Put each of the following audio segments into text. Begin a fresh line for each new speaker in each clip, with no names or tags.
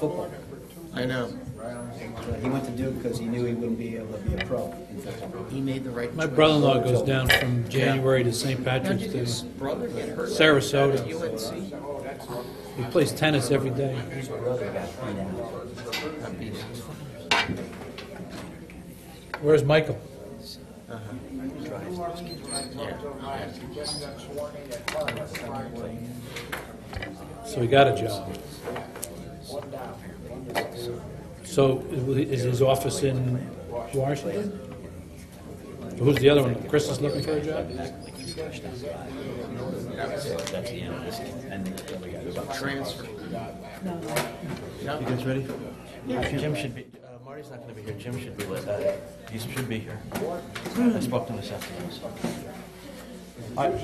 football.
I know.
He went to Duke because he knew he wouldn't be able to be a pro in football.
He made the right
My
choice.
brother-in-law goes down from January to St.
Now,
Patrick's
did
Day.
his brother get hurt?
Sarasota.
At UNC?
He plays tennis every day.
His brother got beat out.
Not being-
Where's Michael? So he got a job. So is his office in Washington? Who's the other one? Chris is looking for a job?
That's the analyst. And the other guy was up.
Transfer.
You guys ready? Jim should be, Marty's not going to be here. Jim should be with, he should be here. I spoke to him this afternoon. So. All right.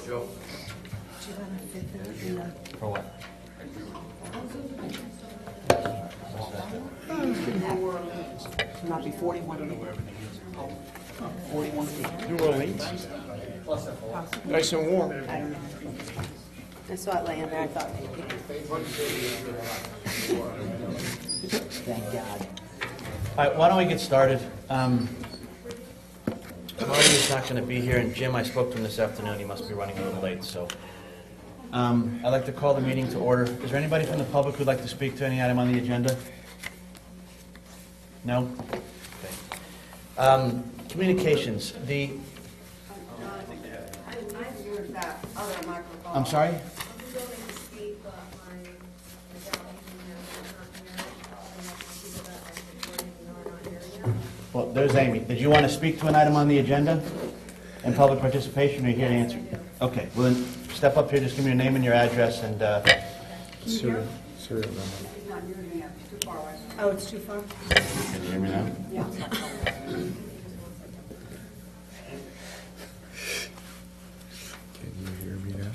Joe.
For what?
Not be 41. 41 feet.
New Orleans. Nice and warm.
I don't know. I saw it laying there. I thought
Thank God.
All right, why don't we get started? Marty is not going to be here, and Jim, I spoke to him this afternoon. He must be running a little late, so. I'd like to call the meeting to order. Is there anybody from the public who'd like to speak to any item on the agenda? No? Okay. Communications. I'm sorry? Well, there's Amy. Did you want to speak to an item on the agenda in public participation, or are you here to answer? Okay, well then, step up here, just give me your name and your address, and,
Serial number.
Oh, it's too far?
can you hear me now?
Yeah.
Can you hear me now?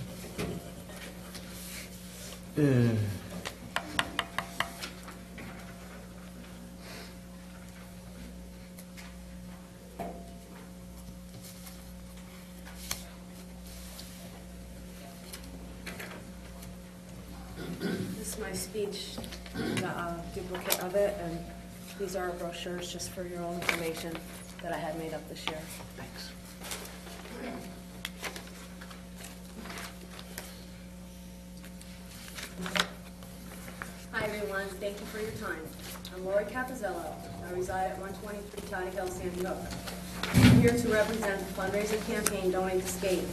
This is my speech, the duplicate of it, and these are brochures just for your own information that I had made up this year.
Thanks.
Hi, everyone. Thank you for your time. I'm Lori Capizzello. I reside at 123 Toddy Hill, Sandy Hook. I'm here to represent the fundraising campaign Donate to Skate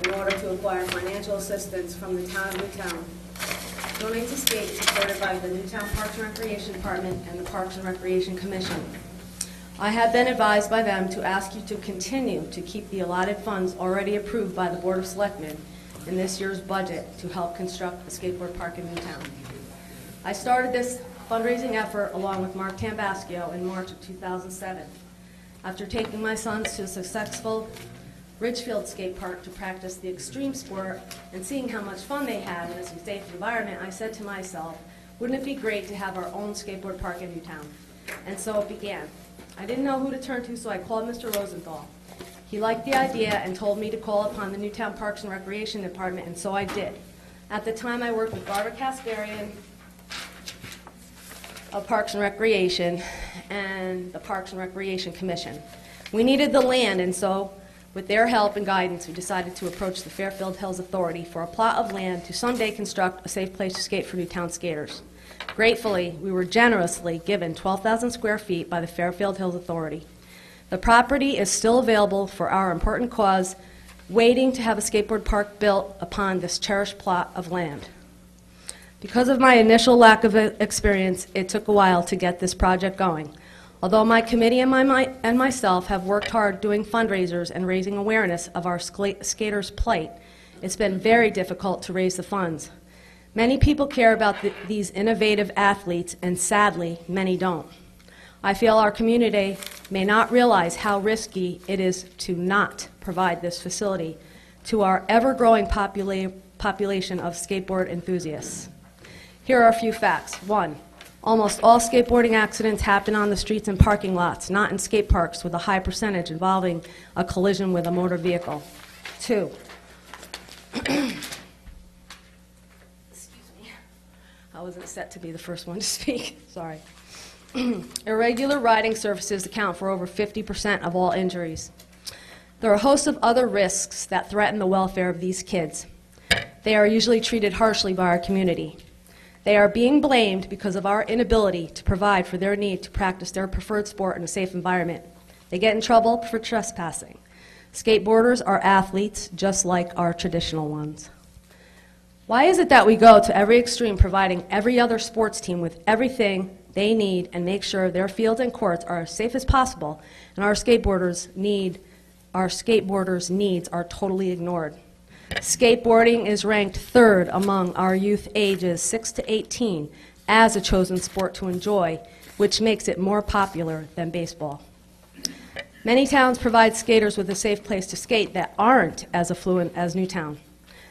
in order to acquire financial assistance from the town of Newtown. Donate to Skate is supported by the Newtown Parks and Recreation Department and the Parks and Recreation Commission. I have been advised by them to ask you to continue to keep the allotted funds already approved by the Board of Selectmen in this year's budget to help construct the skateboard park in Newtown. I started this fundraising effort along with Mark Tambascio in March of 2007. After taking my sons to a successful Ridgefield skate park to practice the extreme sport and seeing how much fun they had in a safe environment, I said to myself, wouldn't it be great to have our own skateboard park in Newtown? And so it began. I didn't know who to turn to, so I called Mr. Rosenthal. He liked the idea and told me to call upon the Newtown Parks and Recreation Department, and so I did. At the time, I worked with Barbara Kasparian of Parks and Recreation and the Parks and Recreation Commission. We needed the land, and so with their help and guidance, we decided to approach the Fairfield Hills Authority for a plot of land to someday construct a safe place to skate for Newtown skaters. Gratefully, we were generously given 12,000 square feet by the Fairfield Hills Authority. The property is still available for our important cause, waiting to have a skateboard park built upon this cherished plot of land. Because of my initial lack of experience, it took a while to get this project going. Although my committee and myself have worked hard doing fundraisers and raising awareness of our skaters' plight, it's been very difficult to raise the funds. Many people care about these innovative athletes, and sadly, many don't. I feel our community may not realize how risky it is to not provide this facility to our ever-growing population of skateboard enthusiasts. Here are a few facts. 1. Almost all skateboarding accidents happen on the streets and parking lots, not in skate parks, with a high percentage involving a collision with a motor vehicle. 2. I wasn't set to be the first one to speak, sorry. Irregular riding surfaces account for over 50% of all injuries. There are a host of other risks that threaten the welfare of these kids. They are usually treated harshly by our community. They are being blamed because of our inability to provide for their need to practice their preferred sport in a safe environment. They get in trouble for trespassing. Skateboarders are athletes just like our traditional ones. Why is it that we go to every extreme, providing every other sports team with everything they need and make sure their fields and courts are as safe as possible, and our skateboarders' needs are totally ignored? Skateboarding is ranked third among our youth ages 6 to 18 as a chosen sport to enjoy, which makes it more popular than baseball. Many towns provide skaters with a safe place to skate that aren't as affluent as Newtown.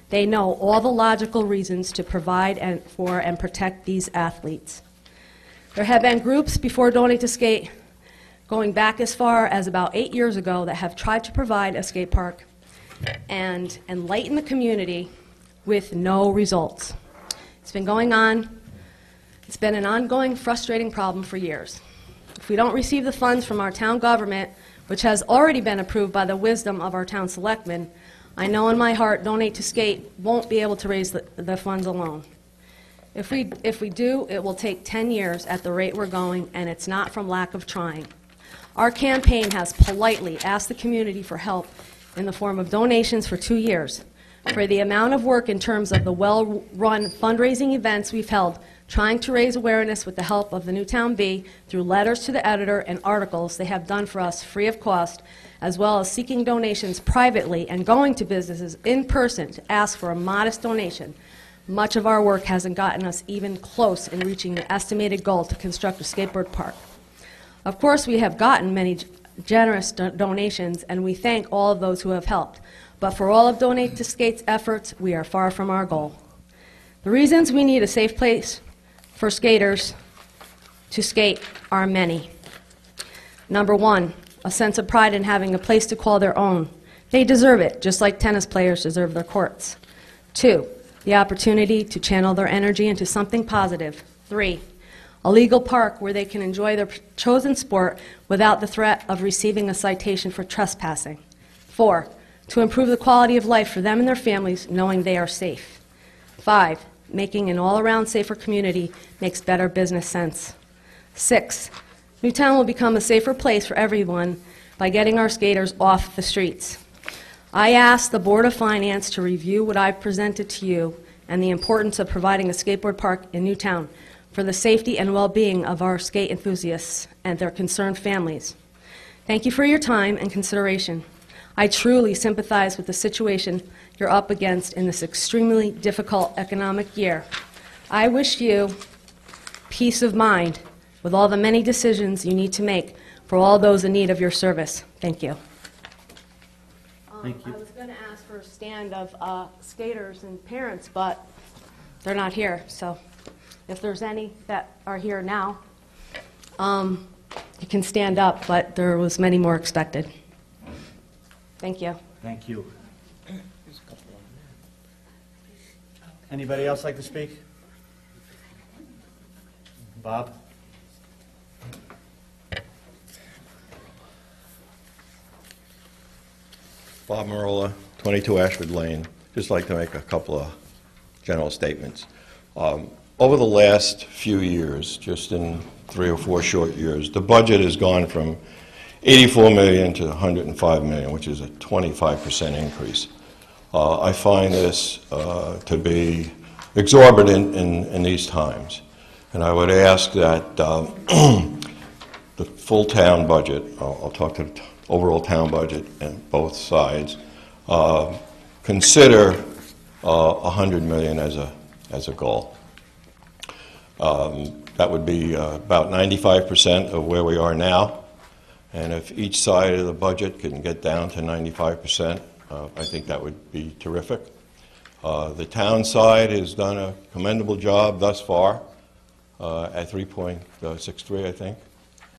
They know all the logical reasons to provide for and protect these athletes. There have been groups before Donate to Skate going back as far as about 8 years ago that have tried to provide a skate park and enlighten the community with no results. It's been going on. It's been an ongoing, frustrating problem for years. If we don't receive the funds from our town government, which has already been approved by the wisdom of our town selectmen, I know in my heart Donate to Skate won't be able to raise the funds alone. If we do, it will take 10 years at the rate we're going, and it's not from lack of trying. Our campaign has politely asked the community for help in the form of donations for 2 years. For the amount of work in terms of the well-run fundraising events we've held, trying to raise awareness with the help of the Newtown Bee through letters to the editor and articles they have done for us free of cost, as well as seeking donations privately and going to businesses in person to ask for a modest donation. Much of our work hasn't gotten us even close in reaching the estimated goal to construct a skateboard park. Of course, we have gotten many generous donations, and we thank all of those who have helped. But for all of Donate to Skate's efforts, we are far from our goal. The reasons we need a safe place for skaters to skate are many. Number one, a sense of pride in having a place to call their own. They deserve it, just like tennis players deserve their courts. 2, the opportunity to channel their energy into something positive. 3, a legal park where they can enjoy their chosen sport without the threat of receiving a citation for trespassing. 4, to improve the quality of life for them and their families, knowing they are safe. 5, making an all-around safer community makes better business sense. 6, Newtown will become a safer place for everyone by getting our skaters off the streets. I asked the Board of Finance to review what I've presented to you and the importance of providing a skateboard park in Newtown for the safety and well-being of our skate enthusiasts and their concerned families. Thank you for your time and consideration. I truly sympathize with the situation you're up against in this extremely difficult economic year. I wish you peace of mind with all the many decisions you need to make for all those in need of your service. Thank you.
Thank you.
I was going to ask for a stand of skaters and parents, but they're not here. So if there's any that are here now, you can stand up, but there was many more expected. Thank you.
Thank you. Anybody else like to speak? Bob?
Bob Marola, 22 Ashford Lane. Just like to make a couple of general statements. Over the last few years, just in 3 or 4 short years, the budget has gone from $84 million to $105 million, which is a 25% increase. I find this to be exorbitant in these times. And I would ask that the full town budget, I'll talk to the overall town budget and both sides, consider $100 million as a goal. That would be about 95% of where we are now. And if each side of the budget can get down to 95%, I think that would be terrific. The town side has done a commendable job thus far at 3.63, I think.